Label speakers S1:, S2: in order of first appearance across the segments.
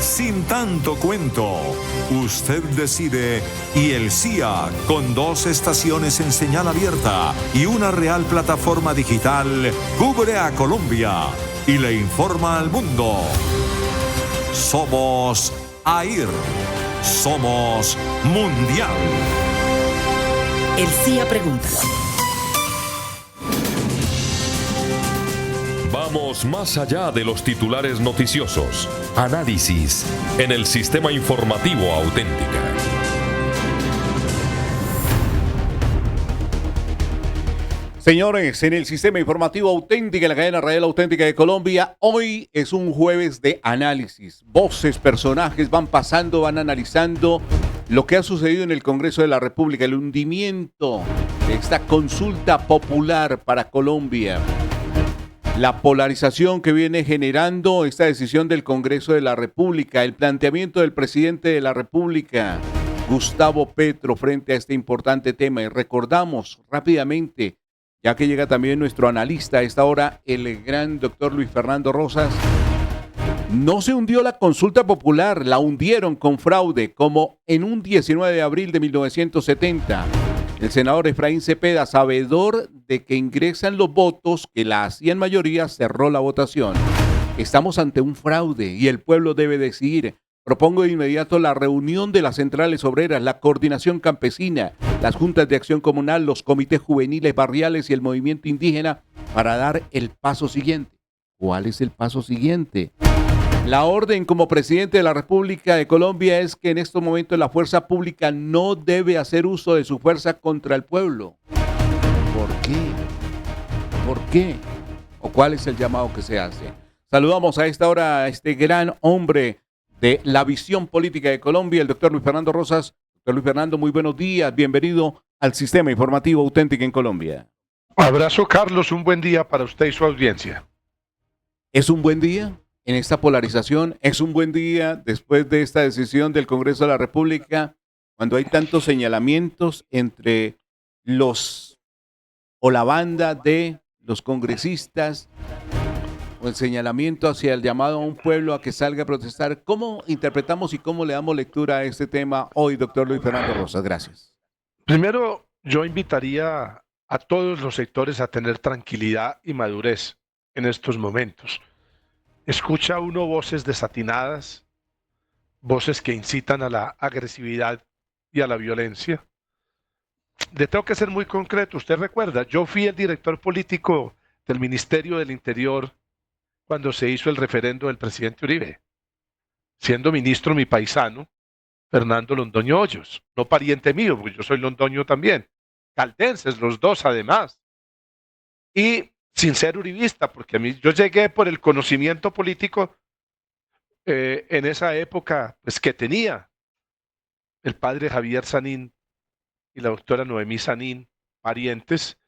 S1: Sin tanto cuento, usted decide y el CIA, con 2 estaciones en señal abierta y una real plataforma digital, cubre a Colombia y le informa al mundo. Somos AIR. Somos Mundial.
S2: El CIA pregunta.
S3: Vamos más allá de los titulares noticiosos. Análisis en el sistema informativo Auténtica.
S4: Señores, en el sistema informativo Auténtica, en la cadena radial Auténtica de Colombia, hoy es un jueves de análisis. Voces, personajes van pasando, van analizando lo que ha sucedido en el Congreso de la República, el hundimiento de esta consulta popular para Colombia. La polarización que viene generando esta decisión del Congreso de la República, el planteamiento del presidente de la República, Gustavo Petro, frente a este importante tema. Y recordamos rápidamente, ya que llega también nuestro analista a esta hora, el gran doctor Luis Fernando Rosas, no se hundió la consulta popular, la hundieron con fraude, como en un 19 de abril de 1970. El senador Efraín Cepeda, sabedor de que ingresan los votos que la hacían mayoría, cerró la votación. Estamos ante un fraude y el pueblo debe decidir. Propongo de inmediato la reunión de las centrales obreras, la coordinación campesina, las juntas de acción comunal, los comités juveniles barriales y el movimiento indígena para dar el paso siguiente. ¿Cuál es el paso siguiente? La orden como presidente de la República de Colombia es que en estos momentos la fuerza pública no debe hacer uso de su fuerza contra el pueblo. ¿Por qué? ¿Por qué? ¿O cuál es el llamado que se hace? Saludamos a esta hora a este gran hombre de la visión política de Colombia, el doctor Luis Fernando Rosas. Doctor Luis Fernando, muy buenos días. Bienvenido al Sistema Informativo Auténtico en Colombia.
S5: Abrazo, Carlos. Un buen día para usted y su audiencia.
S4: ¿Es un buen día en esta polarización? ¿Es un buen día después de esta decisión del Congreso de la República, cuando hay tantos señalamientos entre los o la banda de los congresistas, o el señalamiento hacia el llamado a un pueblo a que salga a protestar? ¿Cómo interpretamos y cómo le damos lectura a este tema hoy, doctor Luis Fernando Rosas? Gracias.
S5: Primero, yo invitaría a todos los sectores a tener tranquilidad y madurez en estos momentos. Escucha uno voces desatinadas, voces que incitan a la agresividad y a la violencia. Le tengo que ser muy concreto. Usted recuerda, yo fui el director político del Ministerio del Interior cuando se hizo el referendo del presidente Uribe, siendo ministro mi paisano, Fernando Londoño Hoyos, no pariente mío, porque yo soy londoño también, caldenses los dos además, y sin ser uribista, porque a mí yo llegué por el conocimiento político en esa época pues, que tenía el padre Javier Sanín y la doctora Noemí Sanín, parientes,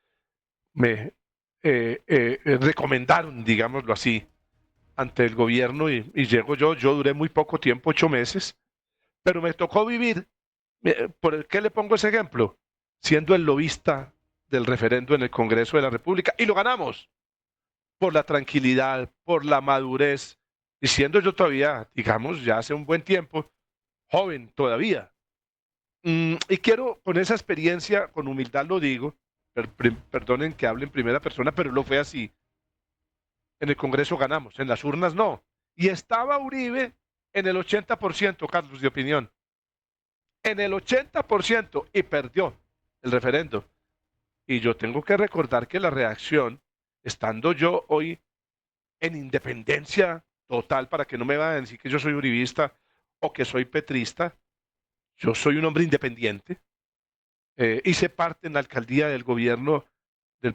S5: me recomendaron, digámoslo así, ante el gobierno y llego yo duré muy poco tiempo, 8 meses, pero me tocó vivir, ¿por qué le pongo ese ejemplo? Siendo el lobista del referendo en el Congreso de la República, y lo ganamos, por la tranquilidad, por la madurez, y siendo yo todavía, digamos, ya hace un buen tiempo, joven todavía. Y quiero, con esa experiencia, con humildad lo digo, perdonen que hable en primera persona, pero lo fue así. En el Congreso ganamos, en las urnas no. Y estaba Uribe en el 80%, Carlos, de opinión. En el 80% y perdió el referendo. Y yo tengo que recordar que la reacción, estando yo hoy en independencia total, para que no me vayan a decir que yo soy uribista o que soy petrista, yo soy un hombre independiente. Hice parte en la alcaldía del gobierno del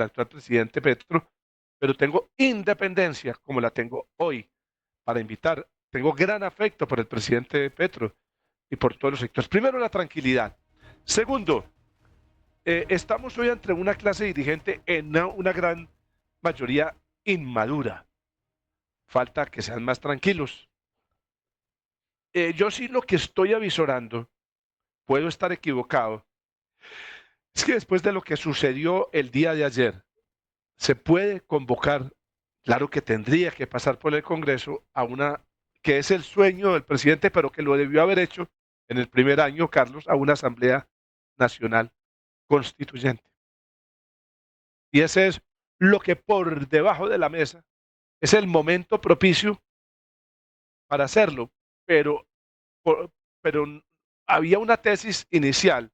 S5: actual presidente Petro, pero tengo independencia como la tengo hoy para invitar. Tengo gran afecto por el presidente Petro y por todos los sectores. Primero, la tranquilidad. Segundo, estamos hoy entre una clase dirigente en una gran mayoría inmadura. Falta que sean más tranquilos. Yo sí lo que estoy avisorando, puedo estar equivocado, es que después de lo que sucedió el día de ayer, se puede convocar, claro que tendría que pasar por el Congreso, a una que es el sueño del presidente, pero que lo debió haber hecho en el primer año, Carlos, a una Asamblea Nacional Constituyente. Y ese es lo que por debajo de la mesa es el momento propicio para hacerlo, pero, pero había una tesis inicial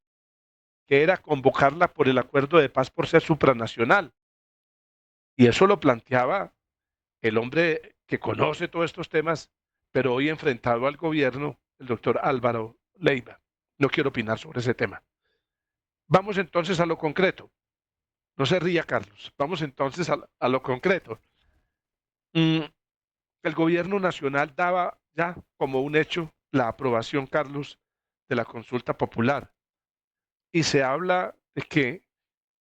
S5: que era convocarla por el acuerdo de paz por ser supranacional. Y eso lo planteaba el hombre que conoce todos estos temas, pero hoy enfrentado al gobierno, el doctor Álvaro Leiva. No quiero opinar sobre ese tema. Vamos entonces a lo concreto. No se ría, Carlos. Vamos entonces a lo concreto. El gobierno nacional daba ya como un hecho la aprobación, Carlos, de la consulta popular. Y se habla de que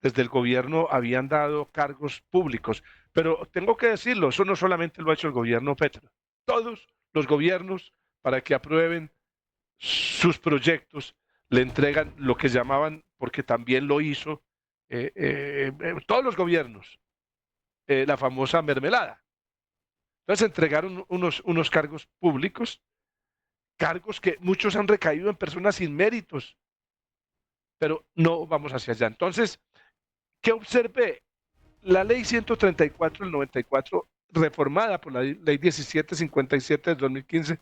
S5: desde el gobierno habían dado cargos públicos. Pero tengo que decirlo, eso no solamente lo ha hecho el gobierno Petro. Todos los gobiernos, para que aprueben sus proyectos, le entregan lo que llamaban, porque también lo hizo todos los gobiernos, la famosa mermelada. Entonces entregaron unos cargos públicos, cargos que muchos han recaído en personas sin méritos, pero no vamos hacia allá. Entonces, ¿qué observé? La ley 134 del 94, reformada por la ley 1757 del 2015,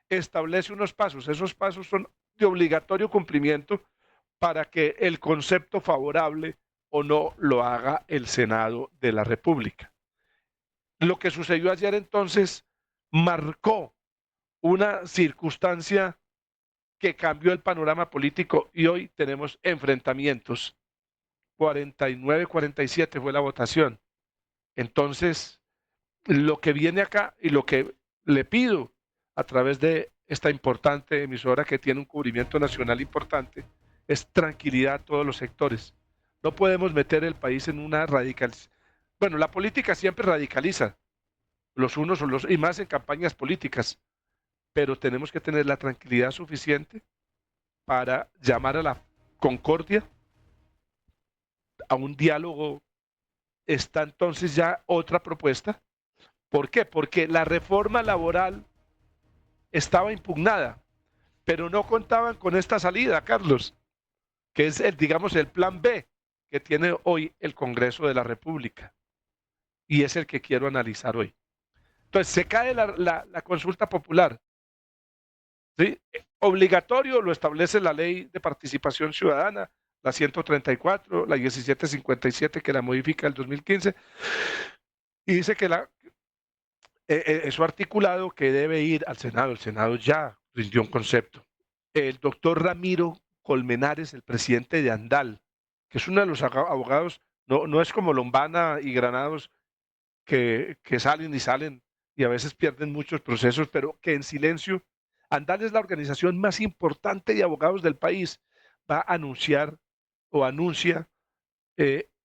S5: establece unos pasos. Esos pasos son de obligatorio cumplimiento para que el concepto favorable o no lo haga el Senado de la República. Lo que sucedió ayer entonces marcó una circunstancia que cambió el panorama político y hoy tenemos enfrentamientos. 49-47 fue la votación. Entonces, lo que viene acá y lo que le pido a través de esta importante emisora que tiene un cubrimiento nacional importante es tranquilidad a todos los sectores. No podemos meter el país en una radicalización. Bueno, la política siempre radicaliza, los unos o los, y más en campañas políticas, pero tenemos que tener la tranquilidad suficiente para llamar a la concordia, a un diálogo. Está entonces ya otra propuesta. ¿Por qué? Porque la reforma laboral estaba impugnada, pero no contaban con esta salida, Carlos, que es digamos, el plan B que tiene hoy el Congreso de la República. Y es el que quiero analizar hoy. Entonces, se cae la consulta popular. ¿Sí? Obligatorio lo establece la Ley de Participación Ciudadana, la 134, la 1757, que la modifica el 2015, y dice que eso articulado que debe ir al Senado. El Senado ya rindió un concepto. El doctor Ramiro Colmenares, el presidente de Andal, que es uno de los abogados, no es como Lombana y Granados, que salen y salen y a veces pierden muchos procesos, pero que en silencio. Andal es la organización más importante de abogados del país. Va a anunciar o anuncia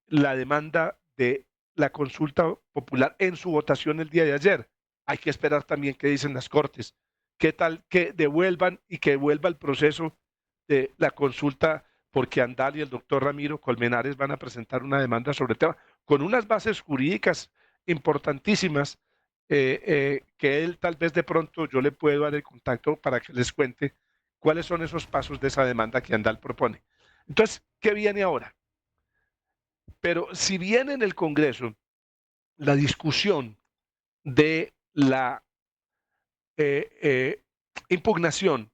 S5: la demanda de la consulta popular en su votación el día de ayer. Hay que esperar también qué dicen las Cortes. ¿Qué tal que devuelvan y que vuelva el proceso de la consulta? Porque Andal y el doctor Ramiro Colmenares van a presentar una demanda sobre el tema con unas bases jurídicas importantísimas que él tal vez de pronto yo le puedo dar el contacto para que les cuente cuáles son esos pasos de esa demanda que Andal propone. Entonces, ¿qué viene ahora? Pero si viene en el Congreso la discusión de la impugnación,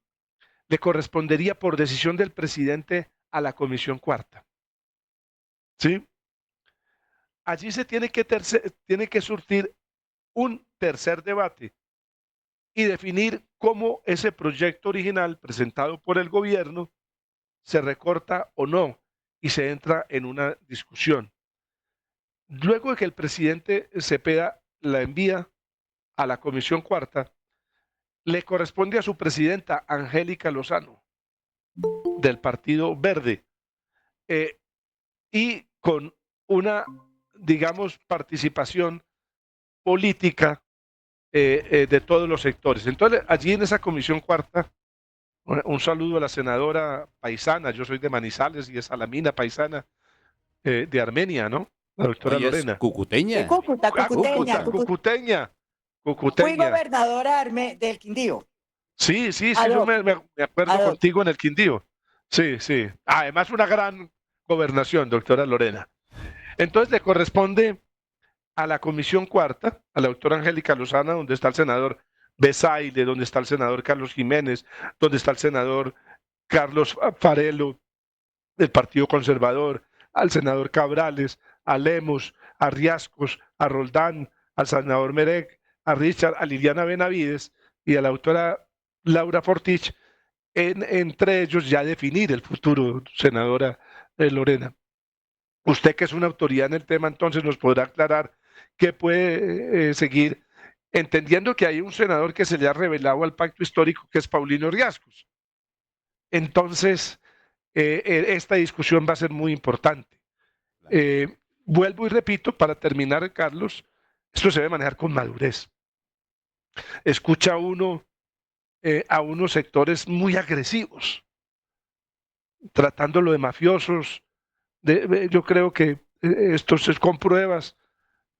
S5: le correspondería por decisión del presidente a la Comisión Cuarta. ¿Sí? Allí se tiene que surtir un tercer debate y definir cómo ese proyecto original presentado por el gobierno se recorta o no y se entra en una discusión. Luego de que el presidente Cepeda la envía a la Comisión Cuarta, le corresponde a su presidenta Angélica Lozano del Partido Verde y con una, digamos, participación política de todos los sectores. Entonces, allí en esa Comisión Cuarta, un saludo a la senadora paisana, yo soy de Manizales y es Salamina paisana de Armenia, ¿no? La doctora
S4: Oye,
S5: Lorena.
S4: Cucuteña.
S6: Cúcuta, cucuteña.
S5: Cucuteña.
S6: Fui
S5: Cucuteña.
S6: gobernadora del Quindío.
S5: Sí,
S6: Ad
S5: yo
S6: hoc,
S5: me acuerdo
S6: ad hoc.
S5: contigo en el Quindío. Sí, sí. Además, una gran gobernación, doctora Lorena. Entonces le corresponde a la Comisión Cuarta, a la doctora Angélica Lozana, donde está el senador Besaile, donde está el senador Carlos Jiménez, donde está el senador Carlos Farelo, del Partido Conservador, al senador Cabrales, a Lemos, a Riascos, a Roldán, al senador Merec, a Richard, a Liliana Benavides y a la doctora Laura Fortich, entre ellos ya definir el futuro, senadora Lorena. Usted que es una autoridad en el tema, entonces nos podrá aclarar qué puede seguir, entendiendo que hay un senador que se le ha revelado al pacto histórico, que es Paulino Riascos. Entonces, esta discusión va a ser muy importante. Vuelvo y repito, para terminar, Carlos, esto se debe manejar con madurez. Escucha uno a unos sectores muy agresivos, tratándolo de mafiosos. Yo creo que esto es con pruebas.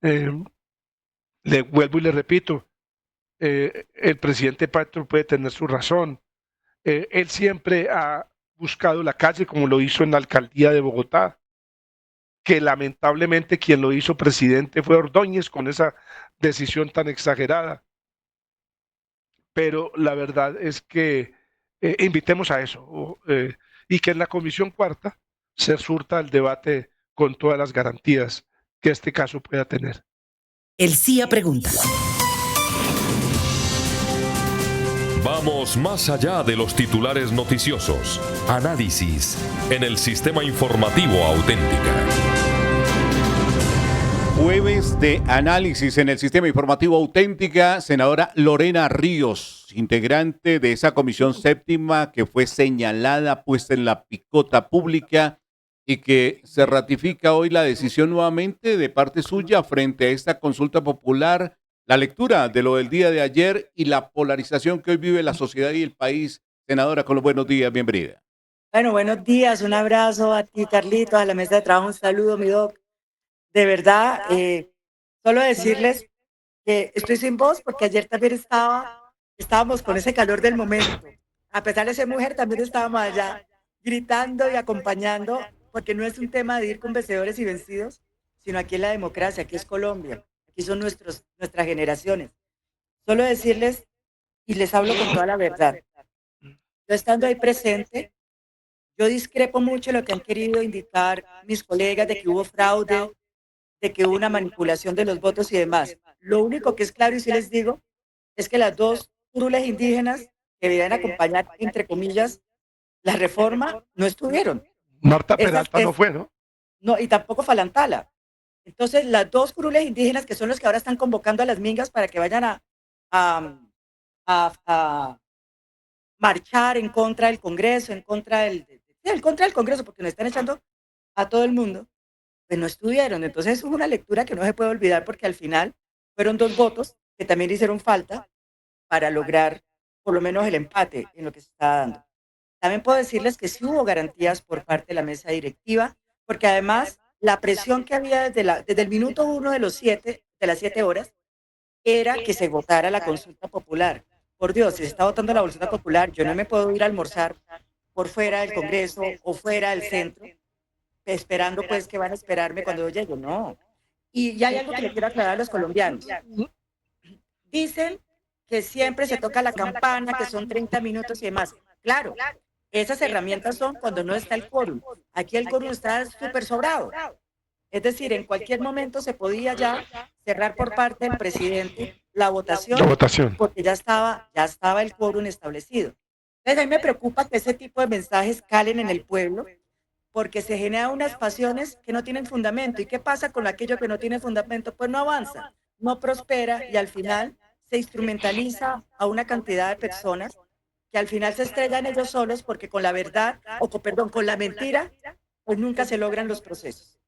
S5: Le vuelvo y le repito, el presidente Petro puede tener su razón. Él siempre ha buscado la calle, como lo hizo en la alcaldía de Bogotá, que lamentablemente quien lo hizo presidente fue Ordóñez con esa decisión tan exagerada. Pero la verdad es que invitemos a eso y que en la Comisión Cuarta se surta el debate con todas las garantías que este caso pueda tener.
S2: El CIA pregunta.
S3: Vamos más allá de los titulares noticiosos. Análisis en el sistema informativo Auténtica.
S4: Jueves de análisis en el sistema informativo Auténtica. Senadora Lorena Ríos, integrante de esa comisión séptima que fue señalada, puesta en la picota pública y que se ratifica hoy la decisión nuevamente de parte suya frente a esta consulta popular, la lectura de lo del día de ayer y la polarización que hoy vive la sociedad y el país. Senadora, con los buenos días, bienvenida.
S6: Bueno, buenos días, un abrazo a ti, Carlitos, a la mesa de trabajo, un saludo, mi doc. De verdad, solo decirles que estoy sin voz porque ayer también estábamos con ese calor del momento. A pesar de ser mujer, también estábamos allá gritando y acompañando, porque no es un tema de ir con vencedores y vencidos, sino aquí en la democracia, aquí es Colombia, aquí son nuestras generaciones. Solo decirles, y les hablo con toda la verdad, yo estando ahí presente, yo discrepo mucho de lo que han querido indicar mis colegas de que hubo fraude, de que hubo una manipulación de los votos y demás. Lo único que es claro, y sí les digo, es que las dos curules indígenas que debían acompañar, entre comillas, la reforma, no estuvieron.
S5: Marta Peralta no fue, ¿no?
S6: No, y tampoco Falantala. Entonces, las dos curules indígenas, que son los que ahora están convocando a las mingas para que vayan a marchar en contra del Congreso, en contra del Congreso, porque nos están echando a todo el mundo, pues no estuvieron. Entonces, es una lectura que no se puede olvidar porque al final fueron dos votos que también hicieron falta para lograr por lo menos el empate en lo que se está dando. También puedo decirles que sí hubo garantías por parte de la mesa directiva, porque además la presión que había desde el minuto 1 de las 7 horas, era que se votara la consulta popular. Por Dios, si se está votando la consulta popular, yo no me puedo ir a almorzar por fuera del Congreso o fuera del centro, esperando pues que van a esperarme cuando yo llegue. No. Y ya hay algo que le quiero aclarar a los colombianos. Dicen que siempre se toca la campana, que son 30 minutos y demás. Claro, esas herramientas son cuando no está el quórum. Aquí el quórum está súper sobrado. Es decir, en cualquier momento se podía ya cerrar por parte del presidente la votación, porque ya estaba el quórum establecido. Entonces, a mí me preocupa que ese tipo de mensajes calen en el pueblo, porque se generan unas pasiones que no tienen fundamento. ¿Y qué pasa con aquello que no tiene fundamento? Pues no avanza, no prospera y al final se instrumentaliza a una cantidad de personas que al final se estrellan ellos solos porque con la verdad, con la mentira, pues nunca se logran los procesos.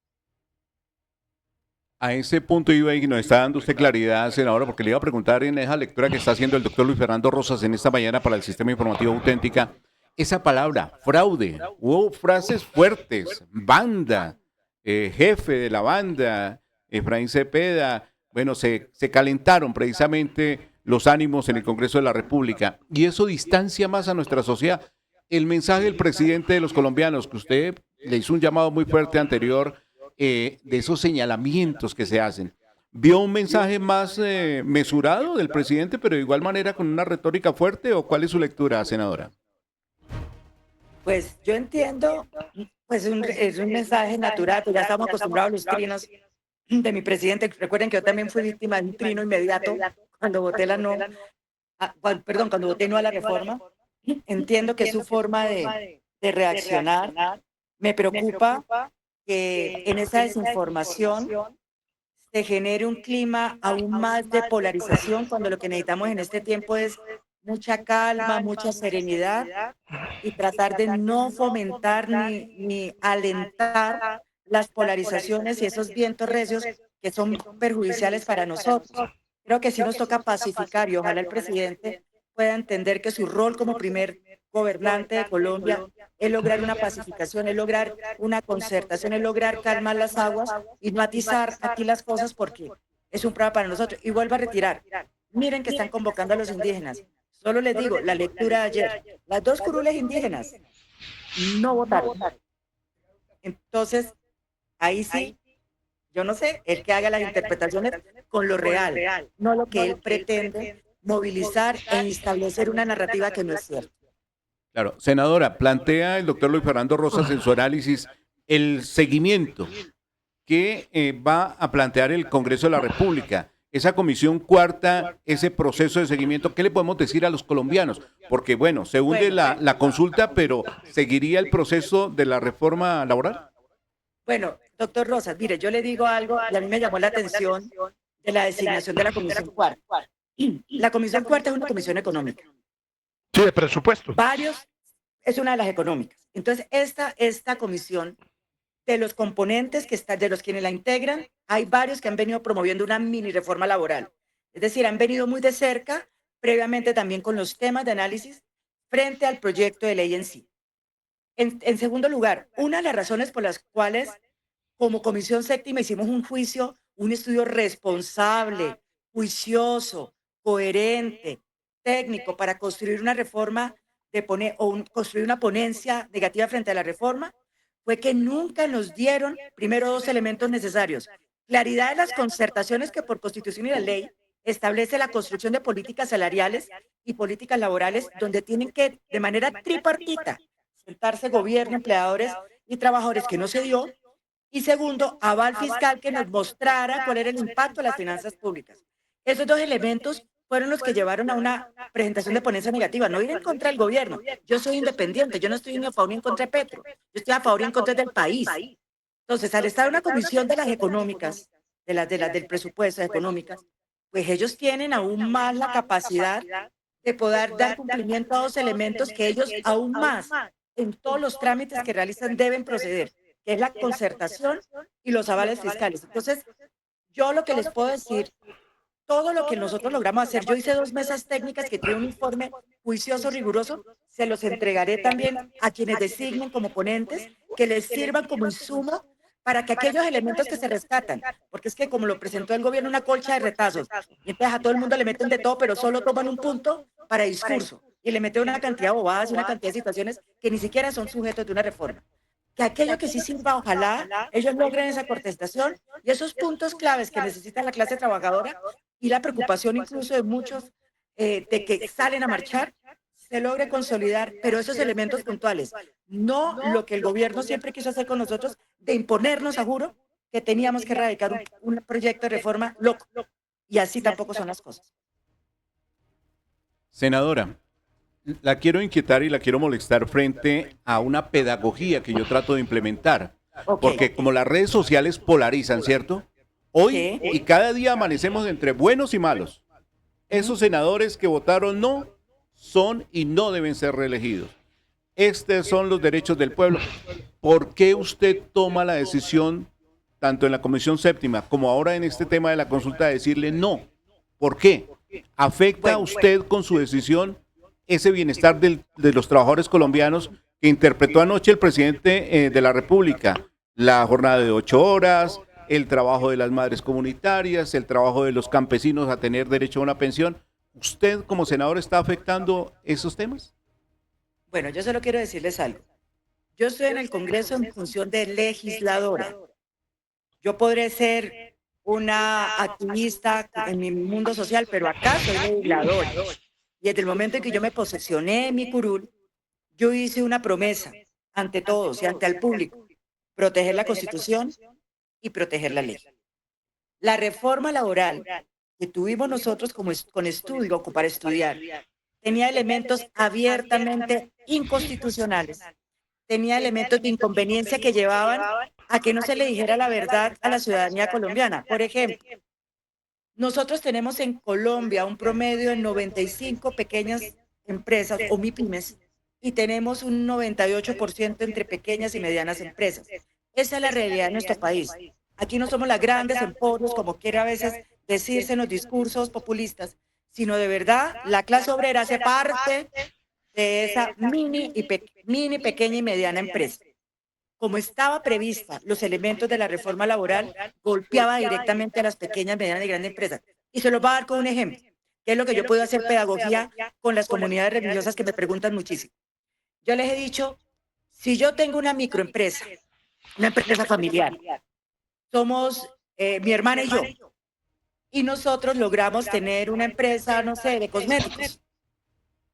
S4: A ese punto iba y nos está dando usted claridad, senadora, porque le iba a preguntar en esa lectura que está haciendo el doctor Luis Fernando Rosas en esta mañana para el Sistema Informativo Auténtica, esa palabra, fraude, hubo frases fuertes, banda, jefe de la banda, Efraín Cepeda, bueno, se calentaron precisamente los ánimos en el Congreso de la República y eso distancia más a nuestra sociedad. El mensaje del presidente de los colombianos, que usted le hizo un llamado muy fuerte anterior, de esos señalamientos que se hacen. ¿Vio un mensaje más mesurado del presidente, pero de igual manera con una retórica fuerte, o cuál es su lectura, senadora?
S6: Pues yo entiendo, pues es un mensaje natural, pues ya estamos acostumbrados a los trinos de mi presidente. Recuerden que yo también fui víctima de un trino inmediato cuando voté cuando voté no a la reforma. Entiendo que es su forma de reaccionar. Me preocupa que en esa desinformación se genere un clima aún más de polarización, cuando lo que necesitamos en este tiempo es mucha calma, mucha serenidad y tratar de no fomentar ni alentar las polarizaciones y esos vientos recios que son perjudiciales para nosotros. Creo que sí nos toca pacificar y ojalá el presidente pueda entender que su rol como primer gobernante de Colombia es lograr una pacificación, es lograr una concertación, es lograr calmar las aguas y no atizar aquí las cosas, porque es un problema para nosotros. Y vuelvo a retirar. Miren que están convocando a los indígenas. Solo les digo, la lectura de ayer. Las 2 curules indígenas no votaron. Entonces, ahí sí, yo no sé, el que haga las interpretaciones con lo real, no lo que él pretende movilizar e establecer una narrativa que no es cierta.
S4: Claro, senadora, plantea el doctor Luis Fernando Rosas en su análisis el seguimiento que va a plantear el Congreso de la República. Esa comisión cuarta, ese proceso de seguimiento, ¿qué le podemos decir a los colombianos? Porque, bueno, se hunde la consulta, pero ¿seguiría el proceso de la reforma laboral?
S6: Bueno, doctor Rosas, mire, yo le digo algo y a mí me llamó la atención de la designación de la comisión cuarta. La comisión cuarta es una comisión económica.
S5: Sí, de presupuesto.
S6: Es una de las económicas. Entonces, esta comisión, de los componentes de los quienes la integran, hay varios que han venido promoviendo una mini reforma laboral. Es decir, han venido muy de cerca, previamente también con los temas de análisis frente al proyecto de ley en sí. En segundo lugar, una de las razones por las cuales como Comisión Séptima hicimos un estudio responsable, juicioso, coherente, técnico, para construir una reforma, construir una ponencia negativa frente a la reforma, fue que nunca nos dieron primero 2 elementos necesarios: claridad de las concertaciones, que por Constitución y la ley establece la construcción de políticas salariales y políticas laborales, donde tienen que, de manera tripartita, sentarse gobierno, empleadores y trabajadores, que no se dio. Y segundo, aval fiscal que nos mostrara cuál era el impacto de las finanzas públicas. Esos 2 elementos fueron los que llevaron a una presentación de ponencia negativa, no ir en contra del gobierno. Yo soy independiente, yo no estoy ni a favor ni en contra de Petro, yo estoy a favor y en contra del país. Entonces, al estar en una comisión de las económicas, del presupuesto económicas, pues ellos tienen aún más la capacidad de poder dar cumplimiento a 2 elementos que ellos aún más, en todos los trámites que realizan, deben proceder, que es la concertación y los avales fiscales. Entonces, yo lo que les puedo decir, todo lo que nosotros logramos hacer, yo hice 2 mesas técnicas que tienen un informe juicioso, riguroso, se los entregaré también a quienes designen como ponentes, que les sirvan como insumo para que aquellos elementos que se rescatan, porque es que como lo presentó el gobierno, una colcha de retazos, y entonces a todo el mundo le meten de todo, pero solo toman un punto para discurso, y le meten una cantidad de bobadas y una cantidad de situaciones que ni siquiera son sujetos de una reforma. Que aquello que sí sirva, ojalá ellos logren esa contestación y esos puntos claves que necesita la clase trabajadora, y la preocupación incluso de muchos de que salen a marchar, se logre consolidar, pero esos elementos puntuales, no lo que el gobierno siempre quiso hacer con nosotros, de imponernos, a juro, que teníamos que erradicar un proyecto de reforma loco, y así tampoco son las cosas.
S4: Senadora, la quiero inquietar y la quiero molestar frente a una pedagogía que yo trato de implementar, porque como las redes sociales polarizan, ¿cierto? Hoy y cada día amanecemos entre buenos y malos. Esos senadores que votaron no son y no deben ser reelegidos. Estos son los derechos del pueblo. ¿Por qué usted toma la decisión, tanto en la Comisión Séptima como ahora en este tema de la consulta, de decirle no? ¿Por qué? ¿Afecta a usted con su decisión ese bienestar de los trabajadores colombianos que interpretó anoche el presidente de la República? La jornada de 8 horas, el trabajo de las madres comunitarias, el trabajo de los campesinos a tener derecho a una pensión. ¿Usted como senador está afectando esos temas?
S6: Bueno, yo solo quiero decirles algo. Yo estoy en el Congreso en función de legisladora. Yo podré ser una activista en mi mundo social, pero acá soy legisladora. Y desde el momento en que yo me posesioné en mi curul, yo hice una promesa ante todos y ante el público: proteger la Constitución y proteger la ley. La reforma laboral que tuvimos nosotros con estudio, para estudiar, tenía elementos abiertamente inconstitucionales, tenía elementos de inconveniencia que llevaban a que no se le dijera la verdad a la ciudadanía colombiana. Por ejemplo, nosotros tenemos en Colombia un promedio de 95 pequeñas empresas o MIPYMES y tenemos un 98% entre pequeñas y medianas empresas. Esa es la realidad de nuestro país. Aquí no somos las grandes emporios, como quiere a veces decirse en los discursos populistas, sino de verdad la clase obrera hace parte de esa mini, pequeña y mediana empresa. Como estaba prevista los elementos de la reforma laboral, golpeaba directamente a las pequeñas, medianas y grandes empresas. Y se los voy a dar con un ejemplo, que es lo que yo puedo hacer pedagogía con las comunidades religiosas que me preguntan muchísimo. Yo les he dicho, si yo tengo una microempresa, una empresa familiar, somos mi hermana y yo, y nosotros logramos tener una empresa, no sé, de cosméticos.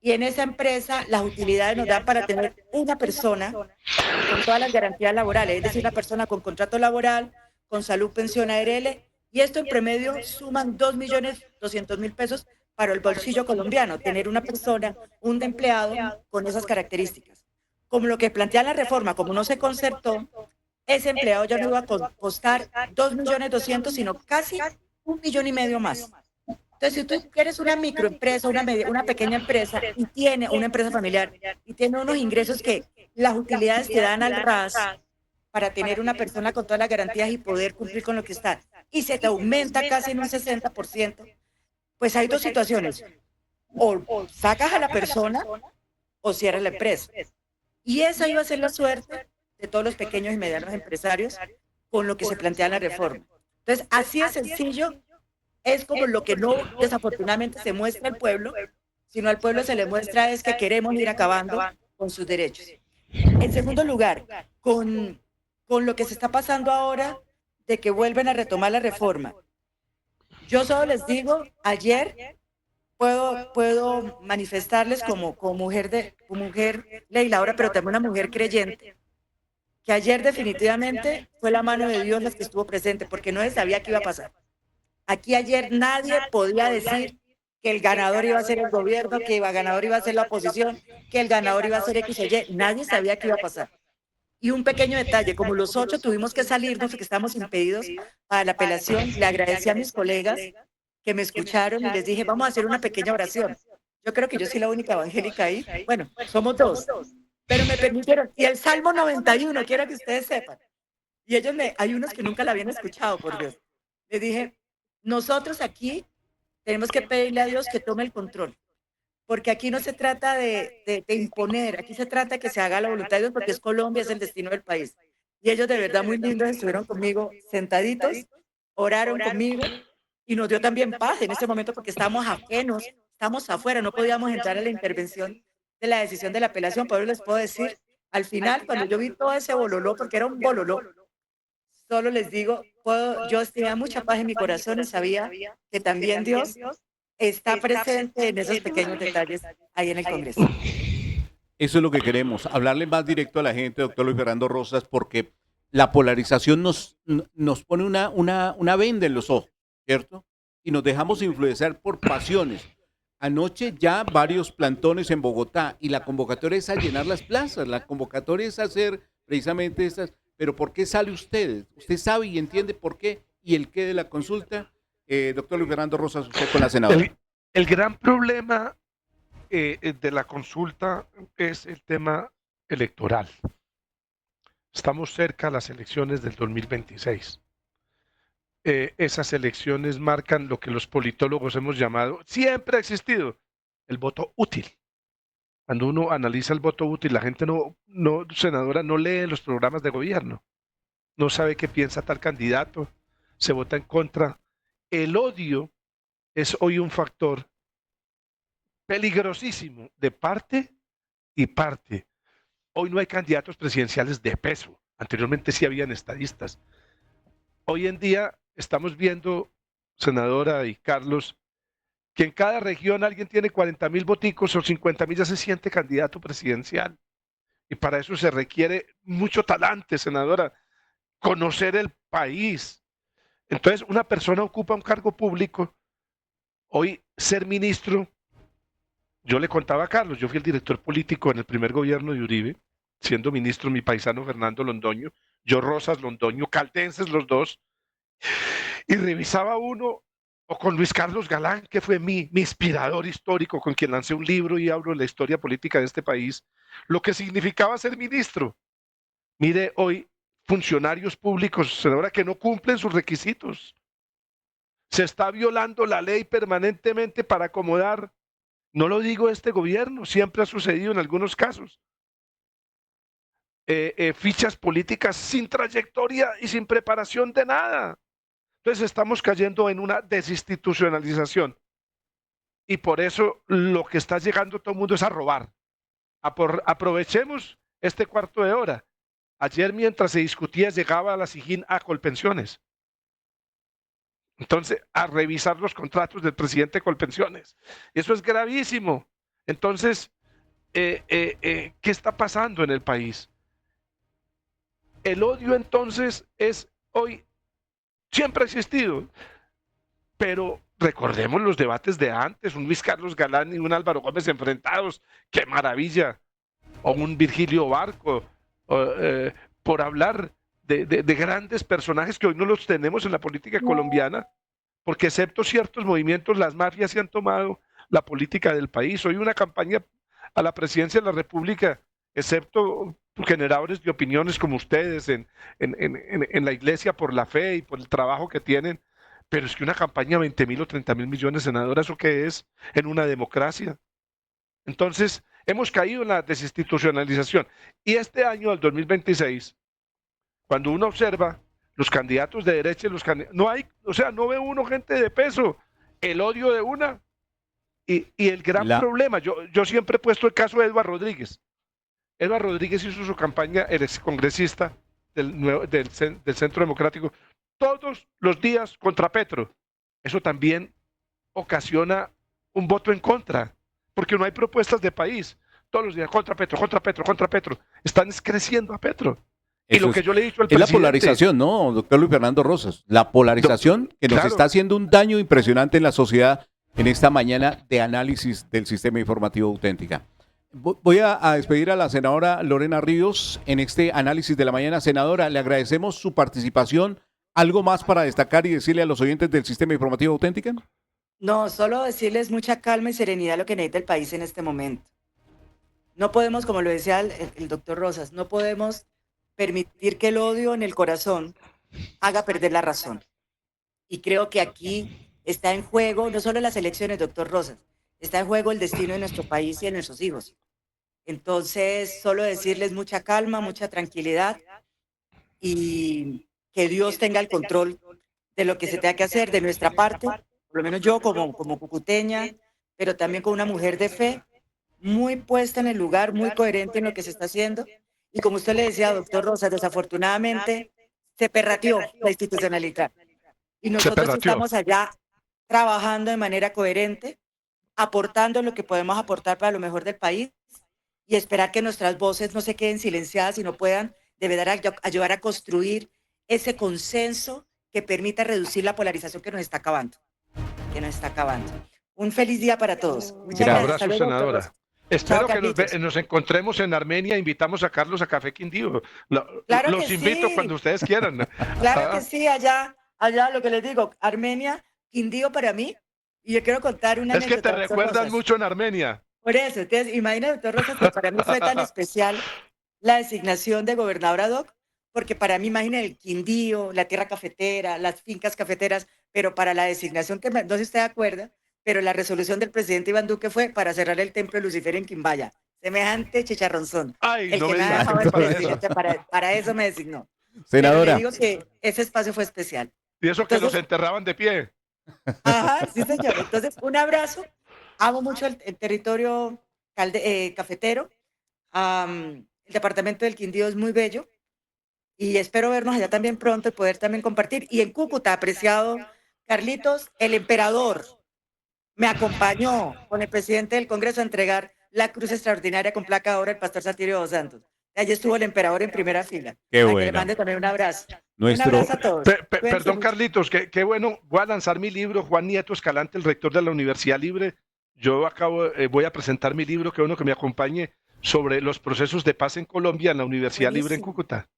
S6: Y en esa empresa las utilidades nos dan para tener una persona con todas las garantías laborales, es decir, una persona con contrato laboral, con salud, pensión, ARL, y esto en promedio suman 2.200.000 pesos para el bolsillo colombiano, tener una persona, un empleado con esas características. Como lo que plantea la reforma, como no se concertó, ese empleado ya no iba a costar 2.200.000, sino casi 1,5 millones más. Entonces, si tú quieres una microempresa, una pequeña empresa, y tiene una empresa familiar, y tiene unos ingresos que las utilidades te dan al ras para tener una persona con todas las garantías y poder cumplir con lo que está, y se te aumenta casi en un 60%, pues hay dos situaciones: o sacas a la persona o cierras la empresa. Y esa iba a ser la suerte de todos los pequeños y medianos empresarios con lo que se plantea en la reforma. Entonces, así de sencillo. Es como lo que no, desafortunadamente, se muestra al pueblo, sino al pueblo se le muestra es que queremos ir acabando con sus derechos. En segundo lugar, con lo que se está pasando ahora de que vuelven a retomar la reforma. Yo solo les digo, ayer puedo manifestarles como mujer legisladora, pero también una mujer creyente, que ayer definitivamente fue la mano de Dios la que estuvo presente, porque no se sabía qué iba a pasar. Aquí ayer nadie podía decir que el ganador iba a ser el gobierno, que el ganador iba a ser la oposición, que el ganador iba a ser X o Y. Nadie sabía qué iba a pasar. Y un pequeño detalle, como los 8 tuvimos que salirnos porque estamos impedidos para la apelación, le agradecí a mis colegas que me escucharon y les dije, vamos a hacer una pequeña oración. Yo creo que yo soy la única evangélica ahí. Bueno, somos 2. Pero me permitieron. Y el Salmo 91, quiero que ustedes sepan. Y ellos hay unos que nunca la habían escuchado, por Dios. Les dije, nosotros aquí tenemos que pedirle a Dios que tome el control, porque aquí no se trata de imponer, aquí se trata de que se haga la voluntad de Dios, porque es Colombia, es el destino del país. Y ellos de verdad muy lindos estuvieron conmigo sentaditos, oraron conmigo y nos dio también paz en ese momento porque estábamos ajenos, estamos afuera, no podíamos entrar a la intervención de la decisión de la apelación. Pero les puedo decir, al final, cuando yo vi todo ese bololó, porque era un bololó, solo les digo, yo tenía mucha paz en mi corazón y sabía que también Dios está presente en esos pequeños detalles ahí en el Congreso.
S4: Eso es lo que queremos, hablarle más directo a la gente, doctor Luis Fernando Rosas, porque la polarización nos pone una venda en los ojos, ¿cierto? Y nos dejamos influenciar por pasiones. Anoche ya varios plantones en Bogotá y la convocatoria es a llenar las plazas, la convocatoria es a hacer precisamente estas. Pero ¿por qué sale usted? ¿Usted sabe y entiende por qué y el qué de la consulta? Doctor Luis Fernando Rosas, usted con la senadora.
S5: El gran problema de la consulta es el tema electoral. Estamos cerca de las elecciones del 2026. Esas elecciones marcan lo que los politólogos hemos llamado, siempre ha existido, el voto útil. Cuando uno analiza el voto útil, la gente senadora, no lee los programas de gobierno, no sabe qué piensa tal candidato, se vota en contra. El odio es hoy un factor peligrosísimo de parte y parte. Hoy no hay candidatos presidenciales de peso. Anteriormente sí habían estadistas. Hoy en día estamos viendo, senadora y Carlos, que en cada región alguien tiene 40.000 voticos o 50.000, ya se siente candidato presidencial. Y para eso se requiere mucho talante, senadora, conocer el país. Entonces, una persona ocupa un cargo público, hoy ser ministro, yo le contaba a Carlos, yo fui el director político en el primer gobierno de Uribe, siendo ministro mi paisano Fernando Londoño, yo Rosas Londoño, caldenses los dos, y revisaba uno, o con Luis Carlos Galán, que fue mi inspirador histórico, con quien lancé un libro y hablo de la historia política de este país, lo que significaba ser ministro. Mire, hoy funcionarios públicos, senadora, que no cumplen sus requisitos. Se está violando la ley permanentemente para acomodar. No lo digo este gobierno, siempre ha sucedido en algunos casos. Fichas políticas sin trayectoria y sin preparación de nada. Entonces estamos cayendo en una desinstitucionalización. Y por eso lo que está llegando todo el mundo es a robar. Aprovechemos este cuarto de hora. Ayer mientras se discutía llegaba a la SIGIN a Colpensiones. Entonces, a revisar los contratos del presidente de Colpensiones. Eso es gravísimo. Entonces, ¿qué está pasando en el país? El odio entonces es hoy, siempre ha existido, pero recordemos los debates de antes, un Luis Carlos Galán y un Álvaro Gómez enfrentados, qué maravilla, o un Virgilio Barco, por hablar de grandes personajes que hoy no los tenemos en la política colombiana, porque excepto ciertos movimientos, las mafias se han tomado la política del país. Hoy una campaña a la presidencia de la República, excepto generadores de opiniones como ustedes en la Iglesia por la fe y por el trabajo que tienen, pero es que una campaña de 20.000 o 30.000 millones, senadora, ¿eso qué es en una democracia? Entonces, hemos caído en la desinstitucionalización. Y este año, el 2026, cuando uno observa los candidatos de derecha y los candidatos, no hay, o sea, no ve uno gente de peso, el odio de una. Y el gran problema, yo siempre he puesto el caso de Eduardo Rodríguez. Eduardo Rodríguez hizo su campaña, el excongresista del Centro Democrático, todos los días contra Petro. Eso también ocasiona un voto en contra, porque no hay propuestas de país. Todos los días contra Petro, contra Petro, contra Petro. Están creciendo a Petro. Y lo que yo le he dicho al presidente...
S4: Es la polarización, ¿no, doctor Luis Fernando Rosas? La polarización que nos está haciendo un daño impresionante en la sociedad en esta mañana de análisis del Sistema Informativo Auténtica. Voy a despedir a la senadora Lorena Ríos en este análisis de la mañana. Senadora, le agradecemos su participación. ¿Algo más para destacar y decirle a los oyentes del Sistema Informativo Auténtica?
S6: No, solo decirles mucha calma y serenidad lo que necesita el país en este momento. No podemos, como lo decía el doctor Rosas, no podemos permitir que el odio en el corazón haga perder la razón. Y creo que aquí está en juego no solo las elecciones, doctor Rosas, está en juego el destino de nuestro país y de nuestros hijos. Entonces, solo decirles mucha calma, mucha tranquilidad y que Dios tenga el control de lo que se tenga que hacer de nuestra parte, por lo menos yo como cucuteña, pero también como una mujer de fe, muy puesta en el lugar, muy coherente en lo que se está haciendo. Y como usted le decía, doctor Rosas, desafortunadamente se perrateó la institucionalidad. Y nosotros estamos allá trabajando de manera coherente, aportando lo que podemos aportar para lo mejor del país y esperar que nuestras voces no se queden silenciadas y no puedan de verdad ayudar a construir ese consenso que permita reducir la polarización que nos está acabando. Un feliz día para todos.
S5: Muchas gracias. Abrazo, senadora. Espero que nos encontremos en Armenia. Invitamos a Carlos a Café Quindío. Los invito cuando ustedes quieran.
S6: Claro que sí, allá lo que les digo, Armenia, Quindío para mí. Y yo quiero contar una anécdota.
S5: Es que te recuerdan mucho en Armenia.
S6: Por eso, entonces, imagínate, doctor Rosas, que para mí fue tan especial la designación de gobernador ad hoc, porque para mí, imagínate, el Quindío, la tierra cafetera, las fincas cafeteras, pero para la designación, que no sé si usted acuerda, pero la resolución del presidente Iván Duque fue para cerrar el templo de Lucifer en Quimbaya. Semejante chicharronzón.
S5: Ay,
S6: el
S5: no
S6: que
S5: me
S6: me ha dejado el presidente, para eso me designó.
S4: Senadora.
S6: Pero le digo que ese espacio fue especial.
S5: Y eso que los
S6: Entonces,
S5: enterraban de pie.
S6: ajá, sí, señor. Entonces, un abrazo. Amo mucho el territorio cafetero. El departamento del Quindío es muy bello y espero vernos allá también pronto y poder también compartir. Y en Cúcuta, apreciado Carlitos, el emperador me acompañó con el presidente del Congreso a entregar la cruz extraordinaria con placa de oro el pastor Satirio dos Santos. Allí estuvo el emperador en primera fila.
S4: Qué
S6: Para que le
S4: bueno.
S6: mande también un abrazo. Un
S4: Nuestro,
S6: abrazo a todos. Cuídense
S5: Perdón,
S6: mucho.
S5: Carlitos, qué bueno. Voy a lanzar mi libro, Juan Nieto Escalante, el rector de la Universidad Libre. Voy a presentar mi libro, qué bueno que me acompañe, sobre los procesos de paz en Colombia en la Universidad Libre en
S6: Buenísimo.
S5: Cúcuta.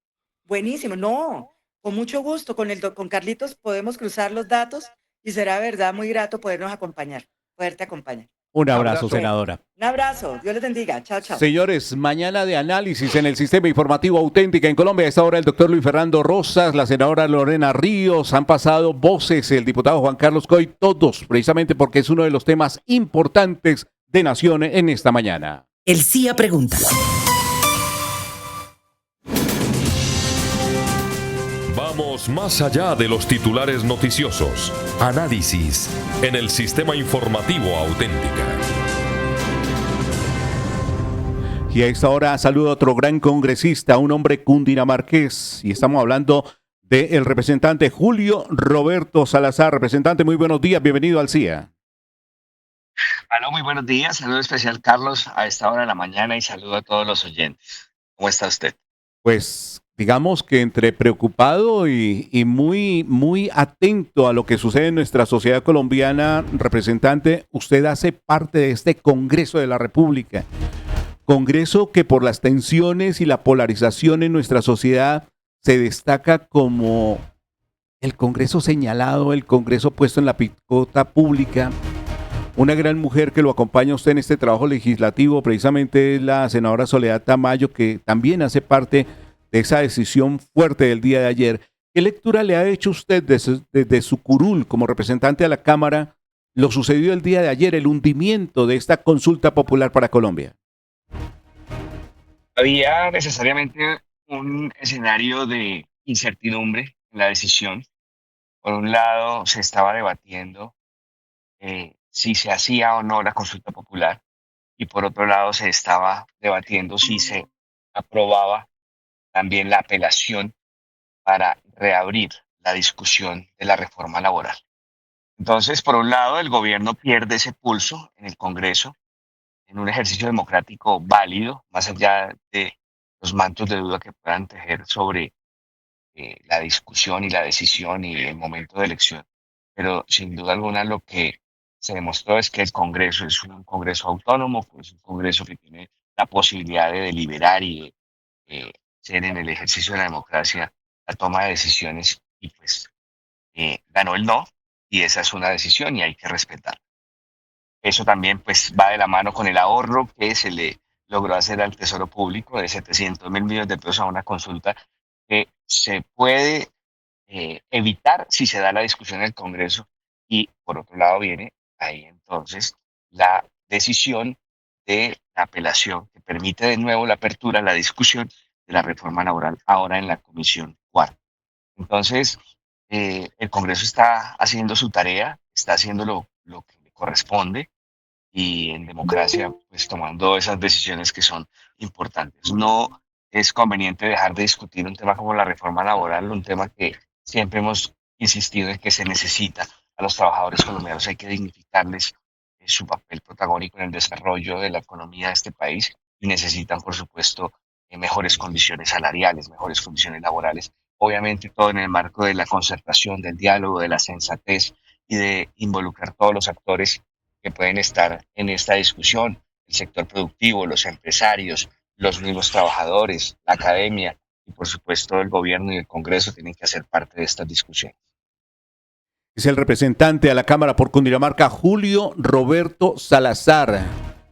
S6: Buenísimo. No, con mucho gusto. Con Carlitos podemos cruzar los datos y será verdad muy grato podernos acompañar, poderte acompañar.
S4: un abrazo,
S5: Abrazo.
S6: Bueno,
S4: senadora.
S6: un abrazo. Dios les bendiga. Chao, chao.
S4: Señores, mañana de análisis en el Sistema Informativo Auténtica en Colombia. A esta hora el doctor Luis Fernando Rosas, la senadora Lorena Ríos, han pasado voces, el diputado Juan Carlos Coy, todos precisamente porque es uno de los temas importantes de Nación en esta mañana.
S2: El CIA pregunta.
S3: Vamos más allá de los titulares noticiosos. Análisis en el Sistema Informativo Auténtica.
S4: Y a esta hora saludo a otro gran congresista, un hombre cundinamarqués, y estamos hablando del representante Julio Roberto Salazar. Representante, muy buenos días, bienvenido al CIA.
S7: Aló, muy buenos días. Saludo especial, Carlos, a esta hora de la mañana y saludo a todos los oyentes. ¿Cómo está usted?
S4: Pues digamos que entre preocupado y muy atento a lo que sucede en nuestra sociedad colombiana. Representante, usted hace parte de este Congreso de la República. Congreso que por las tensiones y la polarización en nuestra sociedad se destaca como el Congreso señalado, el Congreso puesto en la picota pública. Una gran mujer que lo acompaña a usted en este trabajo legislativo precisamente es la senadora Soledad Tamayo, que también hace parte de esa decisión fuerte del día de ayer. ¿Qué lectura le ha hecho usted desde su curul como representante a la Cámara lo sucedido el día de ayer, el hundimiento de esta consulta popular para Colombia?
S7: Había necesariamente un escenario de incertidumbre en la decisión. Por un lado, se estaba debatiendo si se hacía o no la consulta popular, y por otro lado, se estaba debatiendo si se aprobaba también la apelación para reabrir la discusión de la reforma laboral. Entonces, por un lado, el gobierno pierde ese pulso en el Congreso, en un ejercicio democrático válido, más allá de los mantos de duda que puedan tejer sobre la discusión y la decisión y el momento de elección. Pero sin duda alguna lo que se demostró es que el Congreso es un Congreso autónomo, es un Congreso que tiene la posibilidad de deliberar y de ser en el ejercicio de la democracia la toma de decisiones, y pues ganó el no, y esa es una decisión y hay que respetar. Eso también pues va de la mano con el ahorro que se le logró hacer al Tesoro Público de 700.000 millones de pesos a una consulta que se puede evitar si se da la discusión en el Congreso. Y por otro lado viene ahí entonces la decisión de la apelación que permite de nuevo la apertura, la discusión de la reforma laboral ahora en la Comisión Cuarta. Entonces, el Congreso está haciendo su tarea, está haciendo lo que le corresponde, y en democracia, pues tomando esas decisiones que son importantes. No es conveniente dejar de discutir un tema como la reforma laboral, un tema que siempre hemos insistido en que se necesita. A los trabajadores colombianos hay que dignificarles su papel protagónico en el desarrollo de la economía de este país, y necesitan, por supuesto, mejores condiciones salariales, mejores condiciones laborales. Obviamente todo en el marco de la concertación, del diálogo, de la sensatez y de involucrar todos los actores que pueden estar en esta discusión: el sector productivo, los empresarios, los mismos trabajadores, la academia y por supuesto el gobierno y el Congreso tienen que hacer parte de estas discusiones.
S4: Es el representante a la Cámara por Cundinamarca, Julio Roberto Salazar,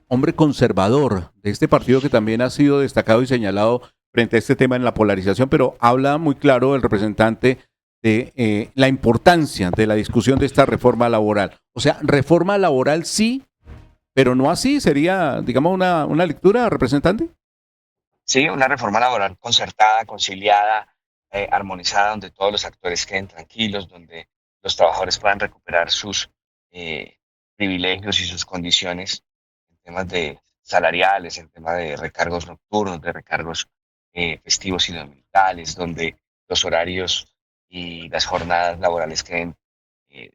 S4: hombre conservador de este partido que también ha sido destacado y señalado frente a este tema en la polarización, pero habla muy claro el representante de la importancia de la discusión de esta reforma laboral. O sea, reforma laboral sí, pero no así. ¿Sería, digamos, una lectura, representante?
S7: Sí, una reforma laboral concertada, conciliada, armonizada, donde todos los actores queden tranquilos, donde los trabajadores puedan recuperar sus eh, privilegios y sus condiciones en temas de salariales, en temas de recargos nocturnos, de recargos festivos y dominicales, donde los horarios y las jornadas laborales queden eh,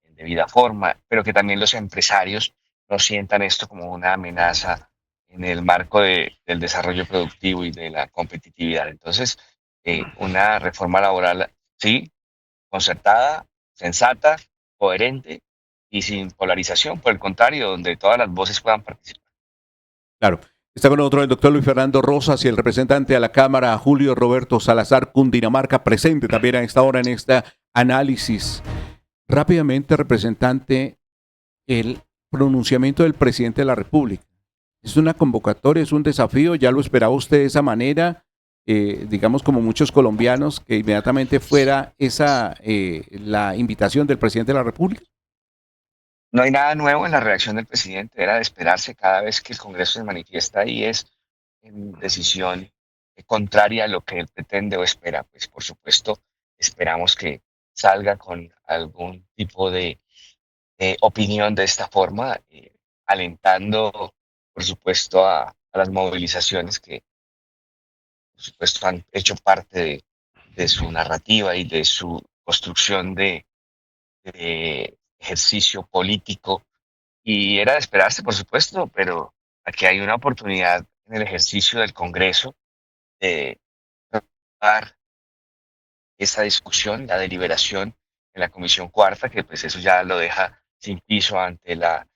S7: en debida forma, pero que también los empresarios no sientan esto como una amenaza en el marco del desarrollo productivo y de la competitividad. Entonces, una reforma laboral, sí, concertada, sensata, coherente y sin polarización, por el contrario, donde todas las voces puedan participar.
S4: Claro. Está con nosotros el doctor Luis Fernando Rosas y el representante a la Cámara, Julio Roberto Salazar Cundinamarca, presente también a esta hora en este análisis. Rápidamente, representante, el pronunciamiento del presidente de la República. ¿Es una convocatoria, es un desafío? ¿Ya lo esperaba usted de esa manera? Digamos, como muchos colombianos, que inmediatamente fuera esa la invitación del presidente de la República.
S7: No hay nada nuevo en la reacción del presidente, era de esperarse cada vez que el Congreso se manifiesta y es en decisión contraria a lo que él pretende o espera. Pues por supuesto, esperamos que salga con algún tipo de opinión de esta forma, alentando, por supuesto, a las movilizaciones que, por supuesto, han hecho parte de su narrativa y de su construcción de ejercicio político. Y era de esperarse, por supuesto, pero aquí hay una oportunidad en el ejercicio del Congreso de dar esa discusión, la deliberación en la Comisión Cuarta, que pues eso ya lo deja sin piso ante la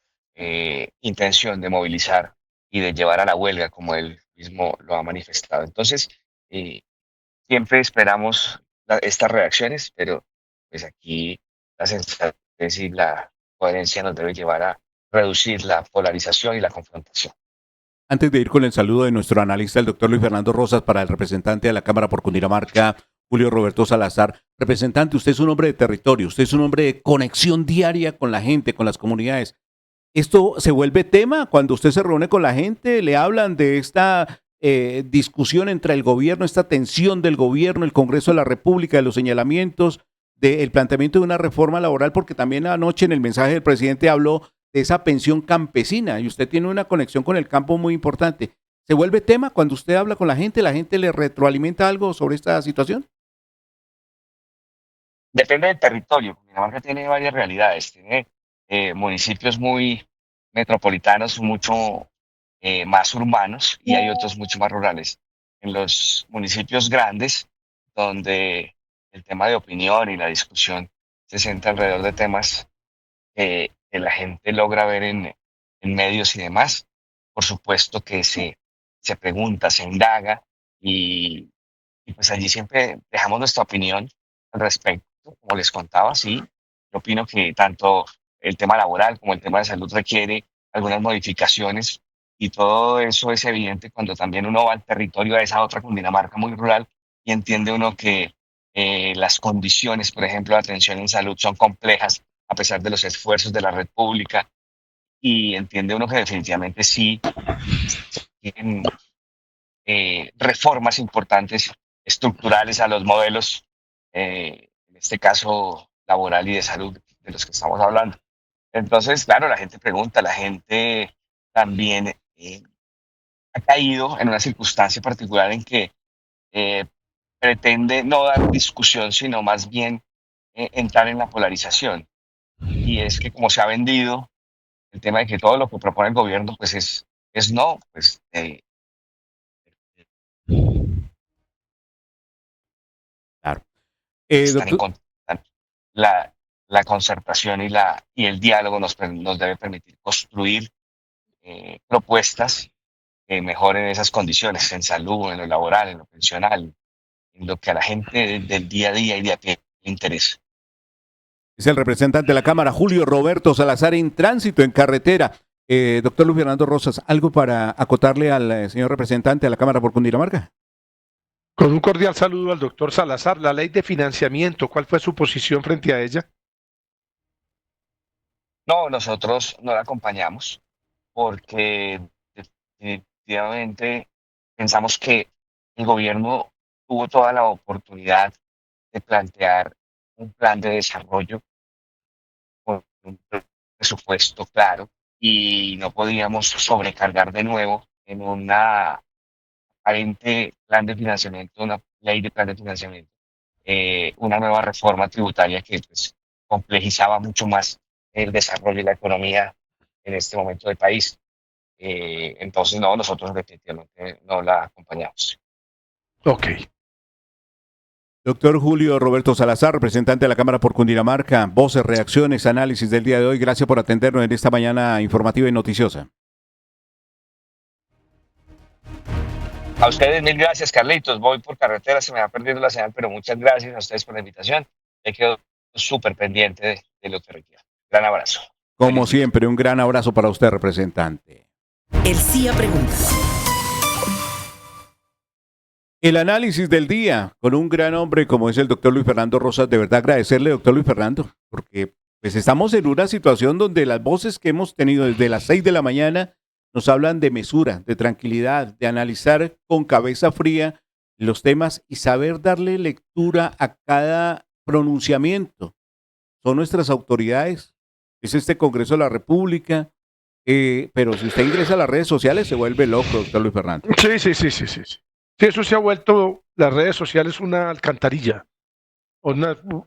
S7: intención de movilizar y de llevar a la huelga, como él mismo lo ha manifestado. Entonces, eh, siempre esperamos estas reacciones, pero pues aquí la sensatez y la coherencia nos debe llevar a reducir la polarización y la confrontación.
S4: Antes de ir con el saludo de nuestro analista, el doctor Luis Fernando Rosas, para el representante de la Cámara por Cundinamarca, Julio Roberto Salazar. Representante, usted es un hombre de territorio, usted es un hombre de conexión diaria con la gente, con las comunidades. ¿Esto se vuelve tema cuando usted se reúne con la gente? ¿Le hablan de esta discusión entre el gobierno, esta tensión del gobierno, el Congreso de la República, de los señalamientos, del planteamiento de una reforma laboral? Porque también anoche en el mensaje del presidente habló de esa pensión campesina y usted tiene una conexión con el campo muy importante. ¿Se vuelve tema cuando usted habla con la gente le retroalimenta algo sobre esta situación?
S7: Depende del territorio. Cundinamarca tiene varias realidades. Tiene municipios muy metropolitanos, mucho más urbanos, y hay otros mucho más rurales. En los municipios grandes, donde el tema de opinión y la discusión se centra alrededor de temas que la gente logra ver en medios y demás, por supuesto que se pregunta, se indaga y pues allí siempre dejamos nuestra opinión al respecto. Como les contaba, sí, yo opino que tanto el tema laboral como el tema de salud requiere algunas modificaciones y todo eso es evidente cuando también uno va al territorio a esa otra Cundinamarca muy rural y entiende uno que las condiciones, por ejemplo, de atención en salud son complejas a pesar de los esfuerzos de la red pública y entiende uno que definitivamente sí tienen reformas importantes estructurales a los modelos, en este caso laboral y de salud de los que estamos hablando. Entonces, claro, la gente pregunta, la gente también ha caído en una circunstancia particular en que eh, pretende no dar discusión, sino más bien entrar en la polarización. Y es que como se ha vendido el tema de que todo lo que propone el gobierno pues es no, pues
S4: Claro.
S7: están en
S4: Doctor,
S7: contra. La, la concertación y el diálogo nos debe permitir construir propuestas que mejoren esas condiciones en salud, en lo laboral, en lo pensional, en lo que a la gente del día a día y de a pie le interesa.
S4: es el representante de la Cámara, Julio Roberto Salazar, en tránsito, en carretera. Doctor Luis Fernando Rosas, ¿algo para acotarle al señor representante de la Cámara por Cundinamarca?
S5: Con un cordial saludo al doctor Salazar. La ley de financiamiento, ¿cuál fue su posición frente a ella?
S7: No, nosotros no la acompañamos porque definitivamente pensamos que el gobierno tuvo toda la oportunidad de plantear un plan de desarrollo con un presupuesto claro y no podíamos sobrecargar de nuevo en una aparente plan de financiamiento, una ley de plan de financiamiento, una nueva reforma tributaria que pues, complejizaba mucho más el desarrollo y la economía en este momento del país. Entonces, no, nosotros definitivamente no la acompañamos.
S5: Ok.
S4: Doctor Julio Roberto Salazar, representante de la Cámara por Cundinamarca, voces, reacciones, análisis del día de hoy. Gracias por atendernos en esta mañana informativa y noticiosa.
S7: A ustedes mil gracias, Carlitos. Voy por carretera, se me va perdiendo la señal, pero muchas gracias a ustedes por la invitación. Me quedo súper pendiente de lo que requiera. Gran abrazo.
S4: Como siempre, un gran abrazo para usted, representante.
S2: El CIA pregunta.
S4: El análisis del día con un gran hombre como es el doctor Luis Fernando Rosas. De verdad agradecerle, doctor Luis Fernando, porque pues estamos en una situación donde las voces que hemos tenido desde las 6 de la mañana nos hablan de mesura, de tranquilidad, de analizar con cabeza fría los temas y saber darle lectura a cada pronunciamiento. Son nuestras autoridades, es este Congreso de la República, pero si usted ingresa a las redes sociales se vuelve loco, doctor Luis Fernando.
S5: Sí. Sí, eso se ha vuelto, las redes sociales, una alcantarilla.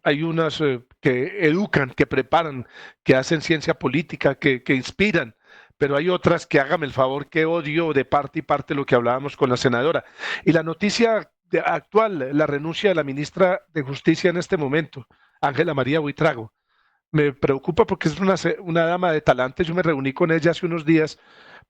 S5: Hay unas que educan, que preparan, que hacen ciencia política, que inspiran, pero hay otras que hágame el favor, que odio de parte y parte lo que hablábamos con la senadora. Y la noticia actual, la renuncia de la ministra de Justicia en este momento, Ángela María Buitrago, me preocupa porque es una dama de talante. Yo me reuní con ella hace unos días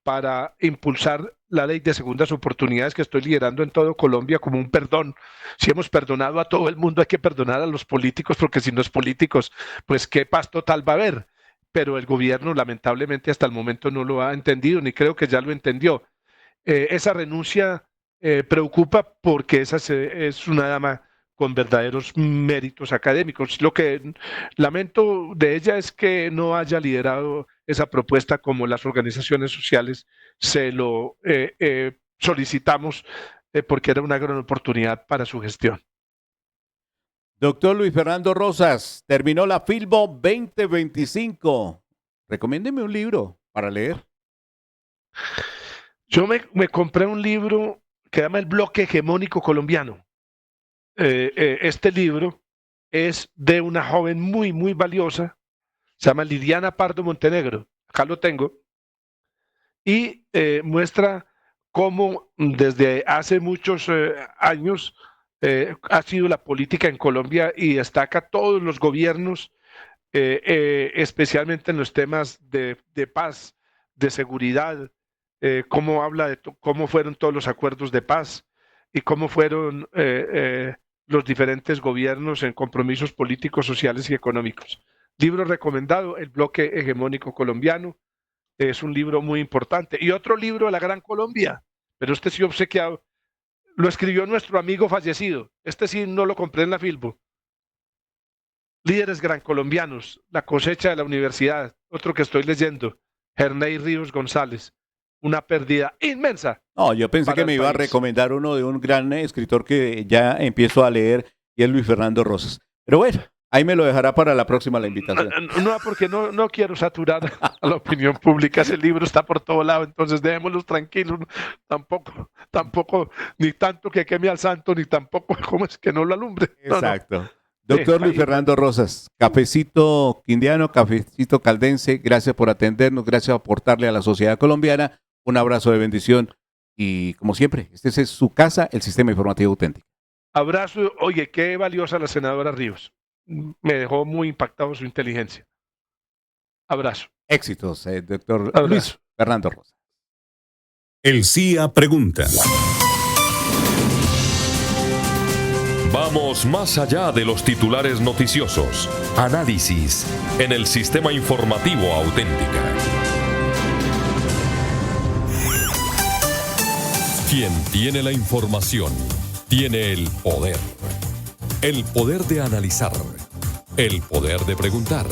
S5: para impulsar la ley de segundas oportunidades que estoy liderando en todo Colombia como un perdón. Si hemos perdonado a todo el mundo, hay que perdonar a los políticos, porque si no es políticos, pues qué paz total va a haber. Pero el gobierno lamentablemente hasta el momento no lo ha entendido, ni creo que ya lo entendió. Esa renuncia preocupa porque esa es una dama con verdaderos méritos académicos. Lo que lamento de ella es que no haya liderado esa propuesta como las organizaciones sociales se lo solicitamos, porque era una gran oportunidad para su gestión.
S4: Doctor Luis Fernando Rosas, terminó la Filbo 2025. Recomiéndeme un libro para leer.
S5: Yo me compré un libro que se llama El Bloque Hegemónico Colombiano. Este libro es de una joven muy, muy valiosa, se llama Liliana Pardo Montenegro, acá lo tengo, y muestra cómo desde hace muchos años ha sido la política en Colombia y destaca todos los gobiernos, especialmente en los temas de paz, de seguridad, cómo habla de cómo fueron todos los acuerdos de paz y cómo fueron los diferentes gobiernos en compromisos políticos, sociales y económicos. Libro recomendado, El Bloque Hegemónico Colombiano, es un libro muy importante. Y otro libro de la Gran Colombia, pero este sí obsequiado, lo escribió nuestro amigo fallecido, este sí no lo compré en la Filbo. Líderes Gran Colombianos, La cosecha de la universidad, otro que estoy leyendo, Herney Ríos González. Una pérdida inmensa.
S4: No, yo pensé que me iba a recomendar uno de un gran escritor que ya empiezo a leer y es Luis Fernando Rosas. Pero bueno, ahí me lo dejará para la próxima la invitación.
S5: No, porque no quiero saturar a la opinión pública. Ese libro está por todo lado, entonces dejémoslos tranquilos. Tampoco, ni tanto que queme al santo, ni tampoco como es que no lo alumbre.
S4: Exacto. No. Doctor Luis Fernando Rosas, cafecito quindiano, cafecito caldense, gracias por atendernos, gracias por aportarle a la sociedad colombiana. Un abrazo de bendición y como siempre, este es su casa, el Sistema Informativo Auténtico.
S5: Abrazo. Oye, qué valiosa la senadora Ríos. Me dejó muy impactado su inteligencia. Abrazo.
S4: Éxitos, doctor Luis Fernando Rosas.
S1: El CIA pregunta.
S3: Vamos más allá de los titulares noticiosos. Análisis en el Sistema Informativo Auténtica. Quien tiene la información, tiene el poder. El poder de analizar, el poder de preguntar,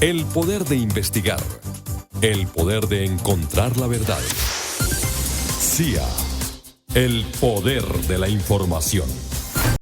S3: el poder de investigar, el poder de encontrar la verdad. CIA, el poder de la información.